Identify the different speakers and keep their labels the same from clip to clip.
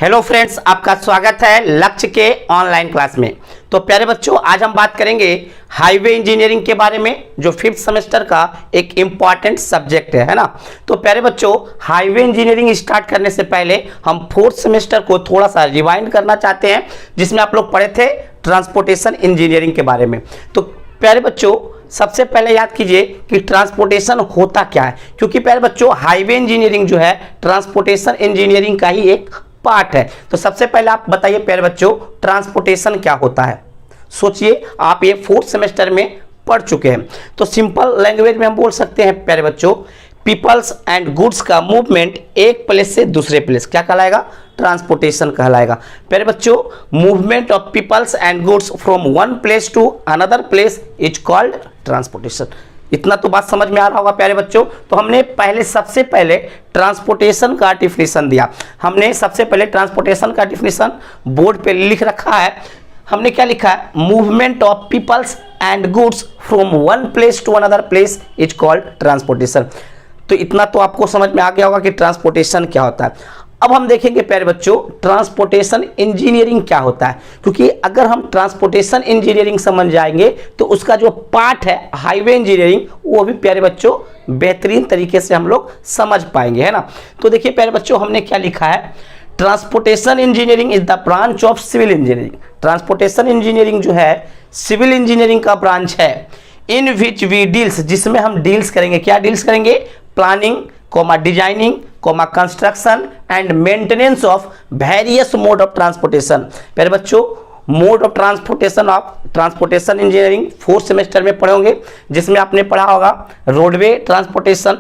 Speaker 1: Hello friends, आपका स्वागत है लक्ष्य के ऑनलाइन क्लास में। तो प्यारे बच्चों, आज हम बात करेंगे हाईवे इंजीनियरिंग के बारे में, जो 5th सेमेस्टर का एक इम्पॉर्टेंट सब्जेक्ट है ना। तो प्यारे बच्चों, हाईवे इंजीनियरिंग स्टार्ट करने से पहले हम 4th सेमेस्टर को थोड़ा सा रिवाइंड करना चाहते हैं, जिसमें आप लोग पढ़े थे ट्रांसपोर्टेशन इंजीनियरिंग के बारे में। तो प्यारे बच्चों, सबसे पहले याद कीजिए कि ट्रांसपोर्टेशन होता क्या है, क्योंकि प्यारे बच्चों हाईवे इंजीनियरिंग जो है ट्रांसपोर्टेशन इंजीनियरिंग का ही एक पार्ट है। तो सबसे पहले आप बताइए प्यारे बच्चों, ट्रांसपोर्टेशन क्या होता है। सोचिए, आप ये 4th सेमेस्टर में पढ़ चुके हैं। तो सिंपल लैंग्वेज में हम बोल सकते हैं प्यारे बच्चों, पीपल्स एंड गुड्स का मूवमेंट एक प्लेस से दूसरे प्लेस क्या कहलाएगा? ट्रांसपोर्टेशन कहलाएगा। प्यारे बच्चों, movement of peoples and goods from one place to another place is called transportation. इतना तो बात समझ में आ रहा होगा प्यारे बच्चों। तो हमने सबसे पहले ट्रांसपोर्टेशन का डिफिनेशन दिया। हमने सबसे पहले ट्रांसपोर्टेशन का डिफिनेशन बोर्ड पे लिख रखा है। हमने क्या लिखा है? Movement of peoples and goods from one place to another place is called transportation. तो इतना तो आपको समझ में आ गया होगा कि ट्रांसपोर्टेशन क्या होता है। अब हम देखेंगे प्यारे बच्चों, ट्रांसपोर्टेशन इंजीनियरिंग क्या होता है, क्योंकि अगर हम ट्रांसपोर्टेशन इंजीनियरिंग समझ जाएंगे तो उसका जो पार्ट है हाईवे इंजीनियरिंग, वो भी प्यारे बच्चों बेहतरीन तरीके से हम लोग समझ पाएंगे, है ना। तो देखिए प्यारे बच्चों, हमने क्या लिखा है? Transportation engineering is the branch of civil engineering. Transportation engineering जो है सिविल इंजीनियरिंग का ब्रांच है, इन विच वी डील्स, जिसमें हम डील्स करेंगे। क्या डील्स करेंगे? Planning, designing, construction and maintenance of various mode of transportation. प्यारे बच्चों, mode of transportation engineering 4th semester में पढ़े होंगे, जिसमें आपने पढ़ा होगा roadway transportation,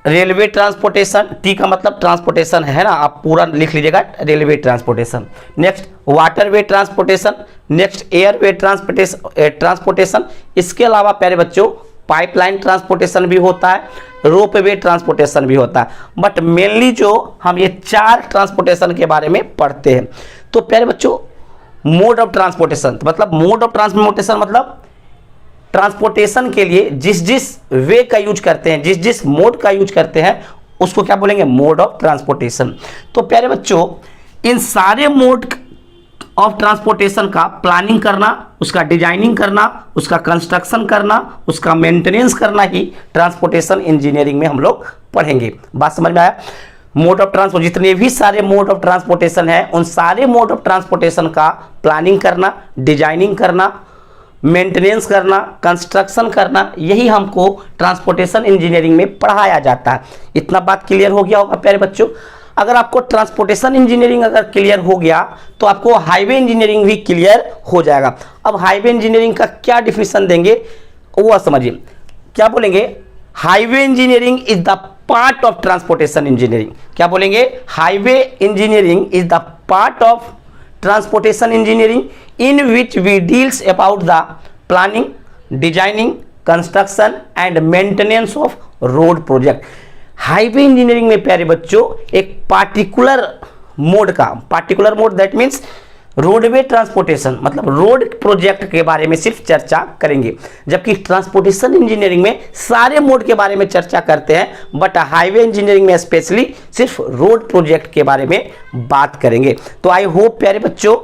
Speaker 1: railway transportation, T का मतलब ट्रांसपोर्टेशन है ना, आप पूरा लिख लीजिएगा, railway transportation. Next waterway transportation, next airway transportation. इसके अलावा प्यारे बच्चों पाइपलाइन ट्रांसपोर्टेशन भी होता है, रोपवे ट्रांसपोर्टेशन भी होता है। बट मेनली जो हम ये 4 ट्रांसपोर्टेशन के बारे में पढ़ते हैं। तो प्यारे बच्चों, मोड ऑफ ट्रांसपोर्टेशन मतलब मोड ऑफ ट्रांसपोर्टेशन मतलब ट्रांसपोर्टेशन के लिए जिस जिस वे का यूज करते हैं, जिस जिस मोड का यूज करते हैं, उसको क्या बोलेंगे? Mode of transportation. तो प्यारे बच्चों, इन सारे मोड ऑफ ट्रांसपोर्टेशन का प्लानिंग करना, उसका डिजाइनिंग करना, उसका कंस्ट्रक्शन करना, उसका मेंटेनेंस करना ही ट्रांसपोर्टेशन इंजीनियरिंग में हम लोग पढ़ेंगे। बात समझ में आया? मोड ऑफ ट्रांसपोर्ट, जितने भी सारे मोड ऑफ ट्रांसपोर्टेशन है, उन सारे मोड ऑफ ट्रांसपोर्टेशन का प्लानिंग करना, डिजाइनिंग करना, मेंटेनेंस करना, कंस्ट्रक्शन करना, यही हमको ट्रांसपोर्टेशन इंजीनियरिंग में पढ़ाया जाता है। इतना बात क्लियर हो गया होगा प्यारे बच्चों। अगर आपको ट्रांसपोर्टेशन इंजीनियरिंग अगर क्लियर हो गया तो आपको हाईवे इंजीनियरिंग भी क्लियर हो जाएगा। अब हाईवे इंजीनियरिंग का क्या डिफिनेशन देंगे वो समझिए। क्या बोलेंगे? Highway engineering is the part of transportation engineering. क्या बोलेंगे? Highway engineering is the part of transportation engineering in which we deals about the planning, designing, construction and maintenance of road project. Highway engineering में प्यारे बच्चों एक particular mode that means roadway transportation मतलब road project के बारे में सिर्फ चर्चा करेंगे, जबकि ट्रांसपोर्टेशन इंजीनियरिंग में सारे मोड के बारे में चर्चा करते हैं, बट हाईवे इंजीनियरिंग में स्पेशली सिर्फ रोड प्रोजेक्ट के बारे में बात करेंगे। तो आई होप प्यारे बच्चों,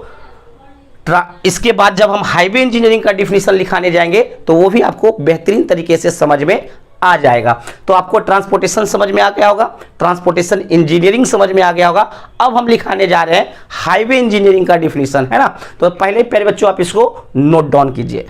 Speaker 1: इसके बाद जब हम हाईवे इंजीनियरिंग का डिफिनेशन लिखाने जाएंगे तो वो भी आपको बेहतरीन तरीके से समझ में आ जाएगा। तो आपको ट्रांसपोर्टेशन समझ में आ गया होगा, ट्रांसपोर्टेशन इंजीनियरिंग समझ में आ गया होगा। अब हम लिखाने जा रहे हैं हाईवे इंजीनियरिंग का डिफिनेशन, है ना। तो पहले प्यारे बच्चों आप इसको नोट डाउन कीजिए।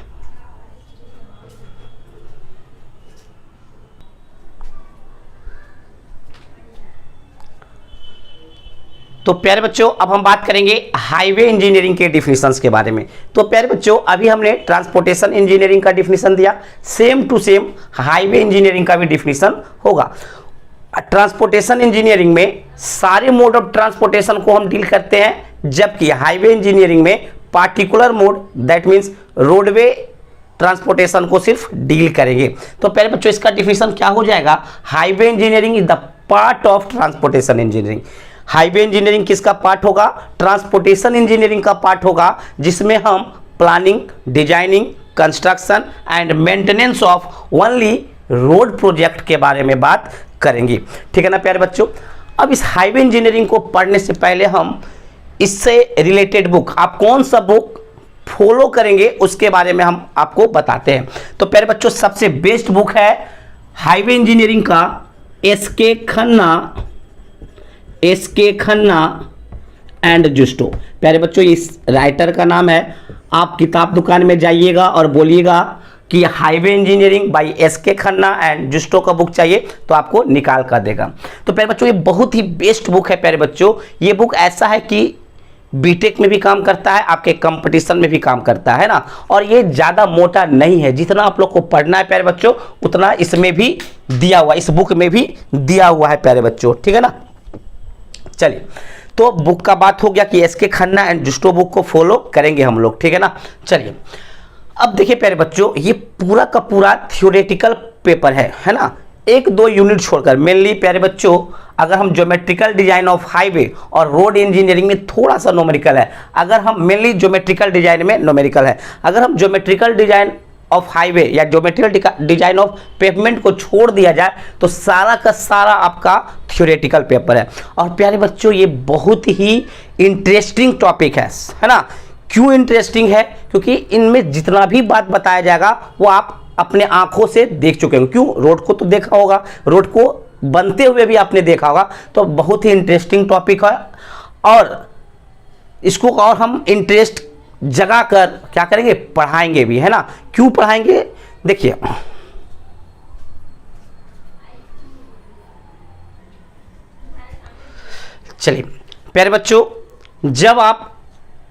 Speaker 1: तो प्यारे बच्चों, अब हम बात करेंगे हाईवे इंजीनियरिंग के डिफिनेशंस के बारे में। तो प्यारे बच्चों, अभी हमने ट्रांसपोर्टेशन इंजीनियरिंग का डिफिनेशन दिया, same to same highway engineering का भी डिफिनेशन होगा। ट्रांसपोर्टेशन इंजीनियरिंग में सारे मोड ऑफ ट्रांसपोर्टेशन को हम डील करते हैं, जबकि हाईवे इंजीनियरिंग में particular mode that means roadway transportation को सिर्फ डील करेंगे। तो प्यारे बच्चों, इसका डिफिनेशन क्या हो जाएगा? Highway engineering is the part of transportation engineering. Highway engineering किसका पार्ट होगा? ट्रांसपोर्टेशन इंजीनियरिंग का पार्ट होगा, जिसमें हम planning, designing, construction and maintenance of only road project के बारे में बात करेंगे। ठीक है ना प्यारे बच्चों। अब इस हाईवे इंजीनियरिंग को पढ़ने से पहले हम इससे रिलेटेड बुक, आप कौन सा बुक फॉलो करेंगे उसके बारे में हम आपको बताते हैं। तो प्यारे बच्चों, सबसे बेस्ट बुक है हाईवे इंजीनियरिंग का एस के खन्ना एंड जुस्टो। प्यारे बच्चों, इस राइटर का नाम है। आप किताब दुकान में जाइएगा और बोलिएगा कि हाईवे इंजीनियरिंग बाय एस के खन्ना एंड जुस्टो का बुक चाहिए, तो आपको निकाल कर देगा। तो प्यारे बच्चों, ये बहुत ही बेस्ट बुक है। प्यारे बच्चों, ये बुक ऐसा है कि बीटेक में भी काम करता है, आपके कंपटीशन में भी काम करता है ना, और ये ज़्यादा मोटा नहीं है। जितना आप लोग को पढ़ना है प्यारे बच्चों, उतना इसमें भी दिया हुआ, इस बुक में भी दिया हुआ है प्यारे बच्चों, ठीक है ना। चलिए, तो बुक का बात हो गया कि एस के खन्ना एंड जुस्टो बुक को फॉलो करेंगे हम लोग, ठीक है ना। चलिए, अब देखिए प्यारे बच्चों, ये पूरा का पूरा थ्योरेटिकल पेपर है ना, एक दो यूनिट छोड़कर। मेनली प्यारे बच्चों, अगर हम ज्योमेट्रिकल डिजाइन ऑफ हाईवे और रोड इंजीनियरिंग में थोड़ा सा न्यूमेरिकल है, अगर हम मेनली ज्योमेट्रिकल डिजाइन में न्यूमेरिकल है, अगर हम ज्योमेट्रिकल डिजाइन ऑफ हाईवे या ज्योमेट्रिकल डिजाइन ऑफ पेवमेंट को छोड़ दिया जाए तो सारा का सारा आपका थ्योरेटिकल पेपर है। और प्यारे बच्चों, ये बहुत ही इंटरेस्टिंग टॉपिक है ना। क्यों इंटरेस्टिंग है? क्योंकि इनमें जितना भी बात बताया जाएगा वो आप अपने आंखों से देख चुके होंगे। क्यों? रोड को तो देखा होगा, रोड को बनते हुए भी आपने देखा होगा। तो बहुत ही इंटरेस्टिंग टॉपिक है, और इसको और हम इंटरेस्ट जगा कर क्या करेंगे, पढ़ाएंगे भी, है ना। क्यों पढ़ाएंगे? देखिए, चलिए प्यारे बच्चों, जब आप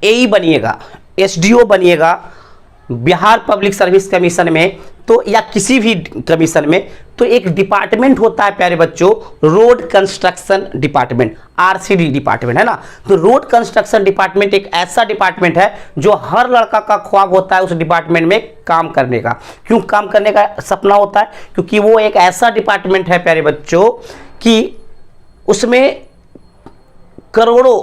Speaker 1: एई बनिएगा, एसडीओ बनिएगा बिहार पब्लिक सर्विस कमीशन में, तो या किसी भी कमीशन में, तो एक डिपार्टमेंट होता है प्यारे बच्चों, road construction department, RCD department, है ना। तो रोड कंस्ट्रक्शन डिपार्टमेंट एक ऐसा डिपार्टमेंट है जो हर लड़का का ख्वाब होता है उस डिपार्टमेंट में काम करने का। क्यों काम करने का सपना होता है? क्योंकि वो एक ऐसा डिपार्टमेंट है प्यारे बच्चों कि उसमें करोड़ों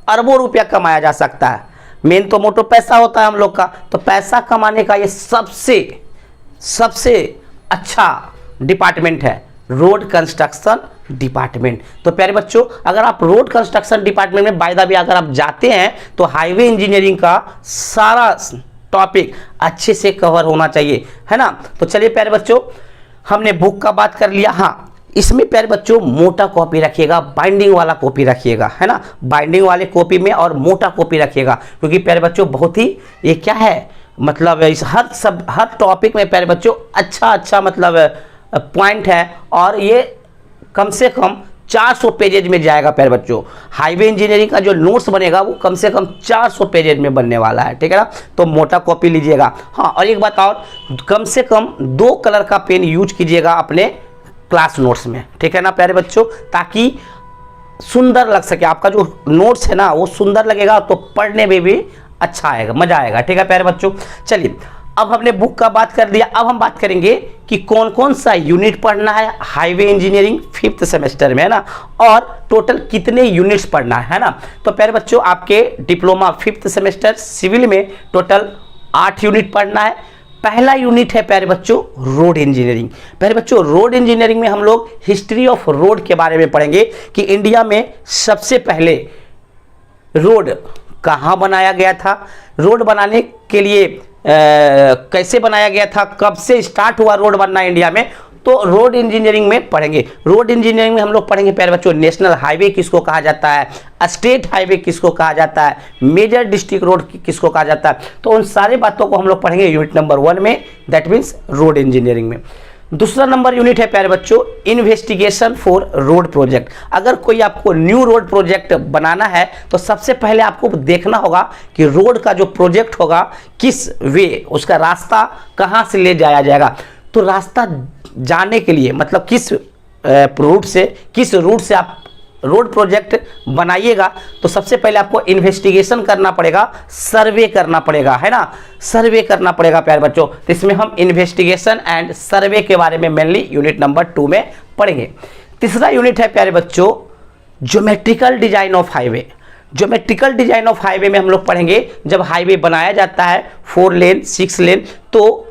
Speaker 1: अरबों रुपया कमाया जा सकता है। मेन तो मोटो पैसा होता है हम लोग का, तो पैसा कमाने का ये सबसे अच्छा डिपार्टमेंट है रोड कंस्ट्रक्शन डिपार्टमेंट। तो प्यारे बच्चों, अगर आप रोड कंस्ट्रक्शन डिपार्टमेंट में बाय द वे अगर आप जाते हैं तो हाईवे इंजीनियरिंग का सारा टॉपिक अच्छे से कवर होना चाहिए, है ना। तो चलिए प्यारे बच्चों, हमने बुक का बात कर लिया। हाँ, इसमें प्यारे बच्चों मोटा कॉपी रखिएगा, बाइंडिंग वाला कॉपी रखिएगा, है ना। बाइंडिंग वाले कॉपी में और मोटा कॉपी रखिएगा, क्योंकि प्यारे बच्चों बहुत ही ये क्या है, मतलब इस हर टॉपिक में प्यारे बच्चों अच्छा मतलब पॉइंट है, और ये कम से कम 400 पेजेज में जाएगा प्यारे बच्चों। हाईवे इंजीनियरिंग का जो नोट्स बनेगा वो कम से कम 400 पेजेज में बनने वाला है, ठीक है ना। तो मोटा कॉपी लीजिएगा। हाँ, और एक बात और, कम से कम 2 कलर का पेन यूज कीजिएगा अपने क्लास नोट्स में, ठीक है ना प्यारे बच्चों, ताकि सुंदर लग सके। आपका जो नोट्स है ना वो सुंदर लगेगा, तो पढ़ने में भी अच्छा आएगा, मजा आएगा, ठीक है प्यारे बच्चों। चलिए, अब हमने बुक का बात कर दिया, अब हम बात करेंगे कि कौन कौन सा यूनिट पढ़ना है हाईवे इंजीनियरिंग 5th सेमेस्टर में, है ना, और टोटल कितने यूनिट्स पढ़ना है ना। तो प्यारे बच्चों, आपके डिप्लोमा 5th सेमेस्टर सिविल में टोटल 8 यूनिट पढ़ना है। पहला यूनिट है प्यारे बच्चों रोड इंजीनियरिंग। प्यारे बच्चों, रोड इंजीनियरिंग में हम लोग हिस्ट्री ऑफ रोड के बारे में पढ़ेंगे कि इंडिया में सबसे पहले रोड कहाँ बनाया गया था, रोड बनाने के लिए कैसे बनाया गया था, कब से स्टार्ट हुआ रोड बनना इंडिया में, तो रोड इंजीनियरिंग में पढ़ेंगे। रोड इंजीनियरिंग में हम लोग पढ़ेंगे प्यारे बच्चों नेशनल हाईवे किसको कहा जाता है, स्टेट हाईवे किसको कहा जाता है, मेजर डिस्ट्रिक्ट रोड किसको कहा जाता है। तो उन सारी बातों को हम लोग पढ़ेंगे यूनिट नंबर 1 में, दैट मीन्स रोड इंजीनियरिंग में। दूसरा नंबर यूनिट है प्यारे बच्चों इन्वेस्टिगेशन फॉर रोड प्रोजेक्ट। अगर कोई आपको न्यू रोड प्रोजेक्ट बनाना है तो सबसे पहले आपको देखना होगा कि रोड का जो प्रोजेक्ट होगा किस वे, उसका रास्ता कहाँ से ले जाया जाएगा। तो रास्ता जाने के लिए मतलब किस रूट से आप रोड प्रोजेक्ट बनाइएगा, तो सबसे पहले आपको इन्वेस्टिगेशन करना पड़ेगा, सर्वे करना पड़ेगा, है ना, सर्वे करना पड़ेगा प्यारे बच्चों। तो इसमें हम इन्वेस्टिगेशन एंड सर्वे के बारे में मेनली यूनिट नंबर 2 में पढ़ेंगे। तीसरा यूनिट है प्यारे बच्चों geometrical design of highway. Geometrical design of highway में हम लोग पढ़ेंगे जब हाईवे बनाया जाता है 4 लेन 6 लेन, तो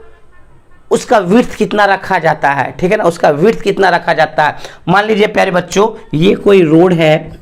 Speaker 1: उसका विड्थ कितना रखा जाता है, ठीक है ना, उसका विड्थ कितना रखा जाता है। मान लीजिए प्यारे बच्चों ये कोई रोड है,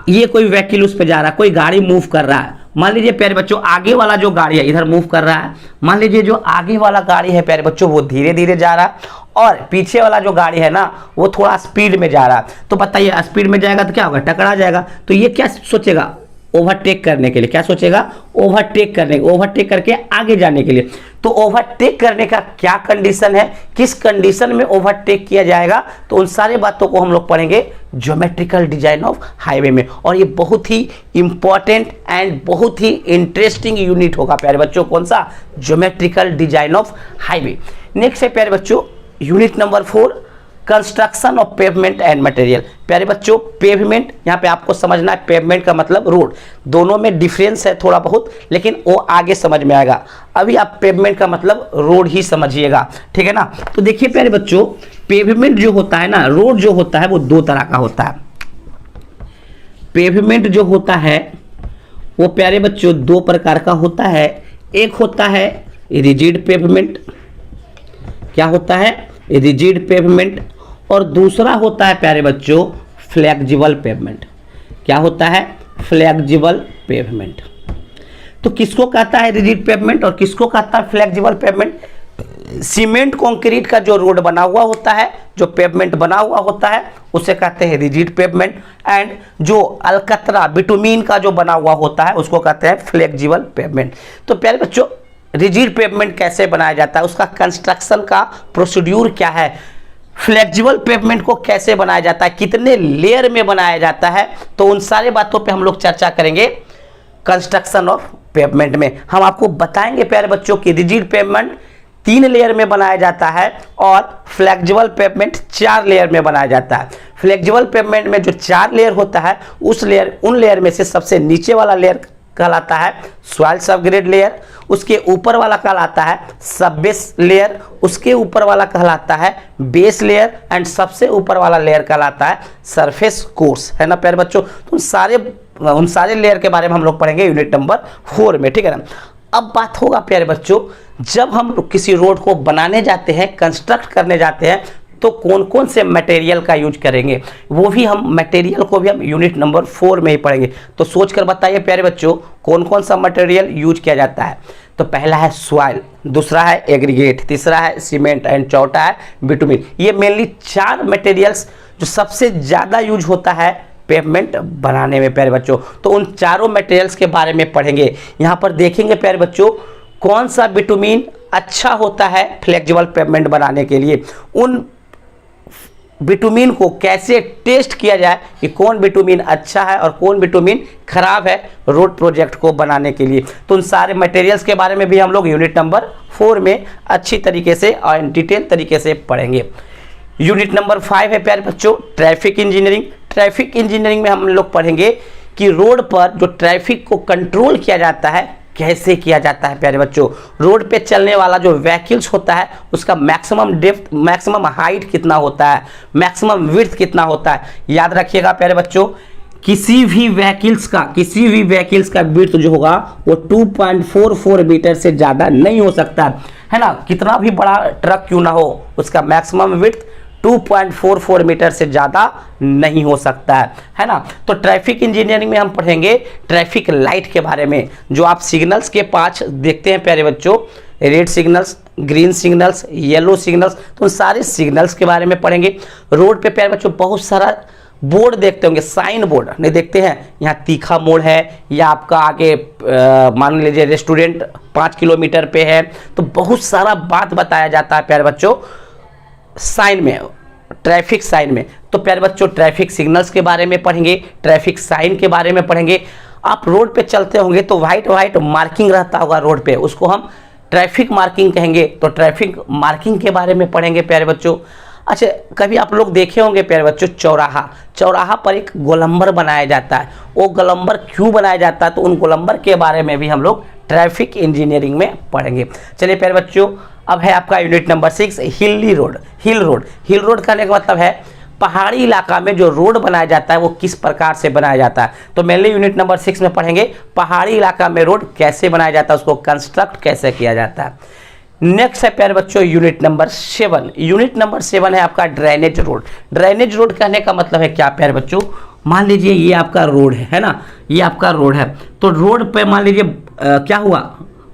Speaker 1: ये कोई व्हीकल उस पर जा रहा है, कोई गाड़ी मूव कर रहा है। मान लीजिए प्यारे बच्चों आगे वाला जो गाड़ी है इधर मूव कर रहा है, मान लीजिए जो आगे वाला गाड़ी है प्यारे बच्चों वो धीरे धीरे जा रहा है और पीछे वाला जो गाड़ी है ना वो थोड़ा स्पीड में जा रहा है। तो बताइए स्पीड में जाएगा तो क्या होगा, टकरा जाएगा। तो ये क्या सोचेगा, ओवरटेक करने के लिए, क्या सोचेगा, ओवरटेक करने, ओवरटेक करके आगे जाने के लिए। तो ओवरटेक करने का क्या कंडीशन है, किस कंडीशन में ओवरटेक किया जाएगा, तो उन सारी बातों को हम लोग पढ़ेंगे ज्योमेट्रिकल डिजाइन ऑफ हाईवे में। और ये बहुत ही इंपॉर्टेंट एंड बहुत ही इंटरेस्टिंग यूनिट होगा प्यारे बच्चों, कौन सा, geometrical design of highway. Next है प्यारे बच्चों unit number 4, construction of pavement and material. प्यारे बच्चों पेवमेंट, यहाँ पे आपको समझना है पेवमेंट का मतलब रोड, दोनों में डिफरेंस है थोड़ा बहुत, लेकिन वो आगे समझ में आएगा। अभी आप पेवमेंट का मतलब रोड ही समझिएगा, ठीक है ना। तो देखिए प्यारे बच्चों पेवमेंट जो होता है ना, रोड जो होता है वो दो तरह का होता है। पेवमेंट जो होता है वो प्यारे बच्चों दो प्रकार का होता है। एक होता है रिजिड पेवमेंट, क्या होता है, रिजिड पेवमेंट, और दूसरा होता है प्यारे बच्चों फ्लेक्सिबल पेवमेंट। क्या होता है, फ्लेक्सिबल पेवमेंट। तो किसको कहता है रिजिड पेवमेंट और किसको कहता है फ्लेक्सिबल पेवमेंट। सीमेंट कंक्रीट का जो रोड बना हुआ होता है, जो पेवमेंट बना हुआ होता है उसे कहते हैं रिजिड पेवमेंट, एंड जो अलकतरा बिटुमीन का जो बना हुआ होता है उसको कहते हैं फ्लेक्सिबल पेवमेंट। तो प्यारे बच्चों रिजिड पेवमेंट कैसे बनाया जाता है, उसका कंस्ट्रक्शन का प्रोसीड्यूर क्या है, फ्लेक्सिबल पेवमेंट को कैसे बनाया जाता है, कितने लेयर में बनाया जाता है, तो उन सारे बातों पे हम लोग चर्चा करेंगे कंस्ट्रक्शन ऑफ पेवमेंट में। हम आपको बताएंगे प्यारे बच्चों कि रिजिड पेवमेंट 3 लेयर में बनाया जाता है और फ्लेक्सिबल पेवमेंट 4 लेयर में बनाया जाता है। फ्लेक्सिबल पेवमेंट में जो 4 लेयर होता है उन लेयर में से सबसे नीचे वाला लेयर कहलाता है सॉइल सबग्रेड लेयर, उसके ऊपर वाला कहलाता है सबबेस लेयर, उसके ऊपर वाला कहलाता है बेस लेयर, एंड सबसे ऊपर वाला लेयर कहलाता है सरफेस कोर्स, है ना प्यारे बच्चों। तो उन सारे लेयर के बारे में हम लोग पढ़ेंगे यूनिट नंबर 4 में, ठीक है ना। अब बात होगा प्यारे बच्चों जब हम किसी रोड को बनाने जाते हैं, कंस्ट्रक्ट करने जाते हैं, तो कौन कौन से मटेरियल का यूज करेंगे, वो भी हम मटेरियल को भी हम यूनिट नंबर 4 में ही पढ़ेंगे। तो सोच कर बताइए प्यारे बच्चों कौन कौन सा मटेरियल यूज किया जाता है। तो पहला है सॉइल, दूसरा है एग्रीगेट, तीसरा है सीमेंट, एंड चौथा है बिटुमिन। ये मेनली 4 मटेरियल्स जो सबसे ज़्यादा यूज होता है पेवमेंट बनाने में प्यारे बच्चों। तो उन चारों मटेरियल्स के बारे में पढ़ेंगे। यहाँ पर देखेंगे प्यारे बच्चों कौन सा बिटुमिन अच्छा होता है फ्लेक्सिबल पेवमेंट बनाने के लिए, उन बिटुमिन को कैसे टेस्ट किया जाए कि कौन बिटुमिन अच्छा है और कौन बिटुमिन खराब है रोड प्रोजेक्ट को बनाने के लिए। तो उन सारे मटेरियल्स के बारे में भी हम लोग यूनिट नंबर 4 में अच्छी तरीके से और डिटेल तरीके से पढ़ेंगे। यूनिट नंबर 5 है प्यारे बच्चों ट्रैफिक इंजीनियरिंग। ट्रैफिक इंजीनियरिंग में हम लोग पढ़ेंगे कि रोड पर जो ट्रैफिक को कंट्रोल किया जाता है कैसे किया जाता है प्यारे बच्चों। रोड पे चलने वाला जो व्हीकल्स होता है उसका मैक्सिमम डेप्थ, मैक्सिमम हाइट कितना होता है, मैक्सिमम विड्थ कितना होता है। याद रखिएगा प्यारे बच्चों किसी भी व्हीकल्स का विड्थ जो होगा वो 2.44 मीटर से ज़्यादा नहीं हो सकता है ना। कितना भी बड़ा ट्रक क्यों ना हो उसका मैक्सिमम विड्थ 2.44 मीटर से ज़्यादा नहीं हो सकता है ना। तो ट्रैफिक इंजीनियरिंग में हम पढ़ेंगे ट्रैफिक लाइट के बारे में। जो आप सिग्नल्स के 5 देखते हैं प्यारे बच्चों, red signals, green signals, yellow signals, तो उन सारे सिग्नल्स के बारे में पढ़ेंगे। रोड पे प्यारे बच्चों बहुत सारा बोर्ड देखते होंगे, साइन बोर्ड नहीं देखते हैं, यहाँ तीखा मोड़ है या आपका आगे मान लीजिए रेस्टोरेंट 5 किलोमीटर पे है, तो बहुत सारा बात बताया जाता है प्यारे बच्चों साइन में, ट्रैफिक साइन में। तो प्यारे बच्चों ट्रैफिक सिग्नल्स के बारे में पढ़ेंगे, ट्रैफिक साइन के बारे में पढ़ेंगे। आप रोड पे चलते होंगे तो वाइट मार्किंग रहता होगा रोड पे, उसको हम ट्रैफिक मार्किंग कहेंगे। तो ट्रैफिक मार्किंग के बारे में पढ़ेंगे प्यारे बच्चों। अच्छा कभी आप लोग देखे होंगे प्यारे बच्चों चौराहा पर एक गोलंबर बनाया जाता है, वो गोलंबर क्यों बनाया जाता है, तो उन गोलंबर के बारे में भी हम लोग ट्रैफिक इंजीनियरिंग में पढ़ेंगे। चलिए प्यारे बच्चों अब है आपका यूनिट नंबर 6 हिल रोड कहने का मतलब है पहाड़ी इलाका में जो रोड बनाया जाता है वो किस प्रकार से बनाया जाता है। तो मेनली यूनिट नंबर 6 में पढ़ेंगे पहाड़ी इलाका में रोड कैसे बनाया जाता है, उसको कंस्ट्रक्ट कैसे किया जाता है। नेक्स्ट है प्यारे बच्चों यूनिट नंबर 7। यूनिट नंबर 7 है आपका ड्रेनेज रोड। ड्रेनेज रोड कहने का मतलब है क्या प्यारे बच्चों, मान लीजिए ये आपका रोड है ना, ये आपका रोड है, तो रोड पे मान लीजिए क्या हुआ,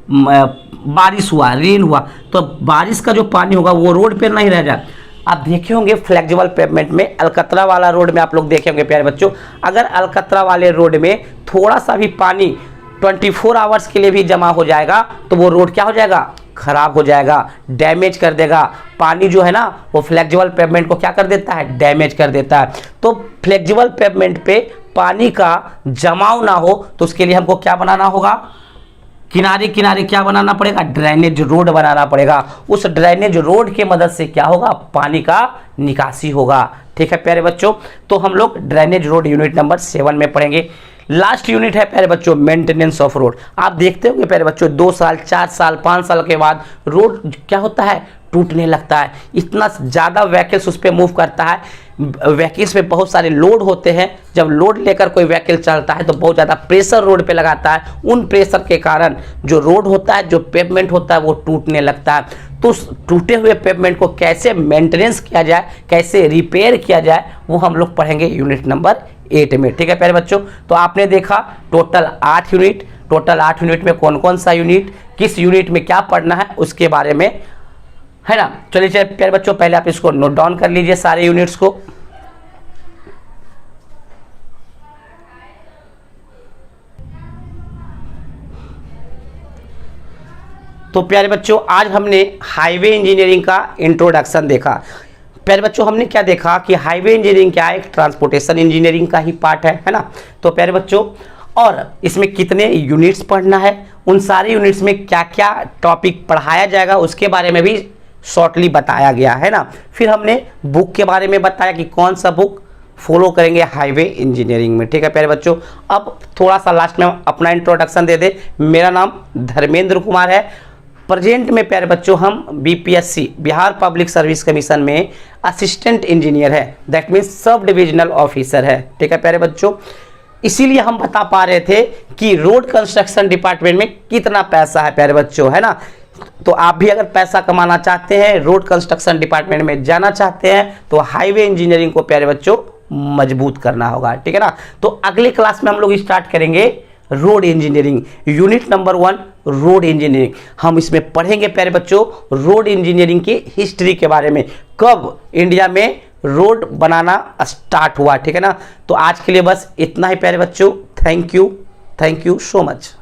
Speaker 1: बारिश हुआ, रेन हुआ, तो बारिश का जो पानी होगा वो रोड पे नहीं रह जाए। आप देखे होंगे फ्लेक्सिबल पेवमेंट में, अलकतरा वाला रोड में आप लोग देखे होंगे प्यारे बच्चों, अगर अलकतरा वाले रोड में थोड़ा सा भी पानी 24 आवर्स के लिए भी जमा हो जाएगा तो वो रोड क्या हो जाएगा, खराब हो जाएगा, डैमेज कर देगा। पानी जो है ना वो फ्लेक्सिबल पेवमेंट को क्या कर देता है, डैमेज कर देता है। तो फ्लेक्सिबल पेवमेंट पे पानी का जमाव ना हो तो उसके लिए हमको क्या बनाना होगा, किनारे किनारे क्या बनाना पड़ेगा, ड्रेनेज रोड बनाना पड़ेगा। उस ड्रेनेज रोड के मदद से क्या होगा, पानी का निकासी होगा। ठीक है प्यारे बच्चों, तो हम लोग ड्रेनेज रोड यूनिट नंबर 7 में पढ़ेंगे। लास्ट यूनिट है प्यारे बच्चों मेंटेनेंस ऑफ रोड। आप देखते होंगे प्यारे बच्चों 2 साल 4 साल 5 साल के बाद रोड क्या होता है, टूटने लगता है। इतना ज़्यादा व्हीकल्स उस पर मूव करता है, व्हीकल्स पे बहुत सारे लोड होते हैं। जब लोड लेकर कोई व्हीकल चलता है तो बहुत ज़्यादा प्रेशर रोड पे लगाता है। उन प्रेशर के कारण जो रोड होता है, जो पेवमेंट होता है वो टूटने लगता है। तो उस टूटे हुए पेवमेंट को कैसे मेंटेनेंस किया जाए, कैसे रिपेयर किया जाए, वो हम लोग पढ़ेंगे यूनिट नंबर 8 में। ठीक है प्यारे बच्चों, तो आपने देखा टोटल 8 यूनिट। टोटल 8 यूनिट में कौन कौन सा यूनिट, किस यूनिट में क्या पढ़ना है उसके बारे में, है ना। चलिए प्यारे बच्चों पहले आप इसको नोट डाउन कर लीजिए सारे यूनिट्स को। तो प्यारे बच्चों आज हमने हाईवे इंजीनियरिंग का इंट्रोडक्शन देखा। प्यारे बच्चों हमने क्या देखा कि हाईवे इंजीनियरिंग क्या है, एक ट्रांसपोर्टेशन इंजीनियरिंग का ही पार्ट है ना। तो प्यारे बच्चों और इसमें कितने यूनिट्स पढ़ना है, उन सारे यूनिट्स में क्या क्या टॉपिक पढ़ाया जाएगा उसके बारे में भी शॉर्टली बताया गया है ना। फिर हमने बुक के बारे में बताया कि कौन सा बुक फॉलो करेंगे हाईवे इंजीनियरिंग में। ठीक है प्यारे बच्चों, अब थोड़ा सा लास्ट में अपना इंट्रोडक्शन दे दे। मेरा नाम धर्मेंद्र कुमार है। प्रेजेंट में प्यारे बच्चों हम BPSC Bihar public service commission में असिस्टेंट इंजीनियर है, that means sub divisional officer है। ठीक है प्यारे बच्चों, इसीलिए हम बता पा रहे थे कि रोड कंस्ट्रक्शन डिपार्टमेंट में कितना पैसा है प्यारे बच्चों, है ना। तो आप भी अगर पैसा कमाना चाहते हैं, रोड कंस्ट्रक्शन डिपार्टमेंट में जाना चाहते हैं, तो हाईवे इंजीनियरिंग को प्यारे बच्चों मजबूत करना होगा। ठीक है ना। तो अगले क्लास में हम लोग स्टार्ट करेंगे road engineering, unit number 1 road engineering. हम इसमें पढ़ेंगे प्यारे बच्चों रोड इंजीनियरिंग की हिस्ट्री के बारे में, कब इंडिया में रोड बनाना स्टार्ट हुआ। ठीक है ना। तो आज के लिए बस इतना ही प्यारे बच्चों। Thank you so much.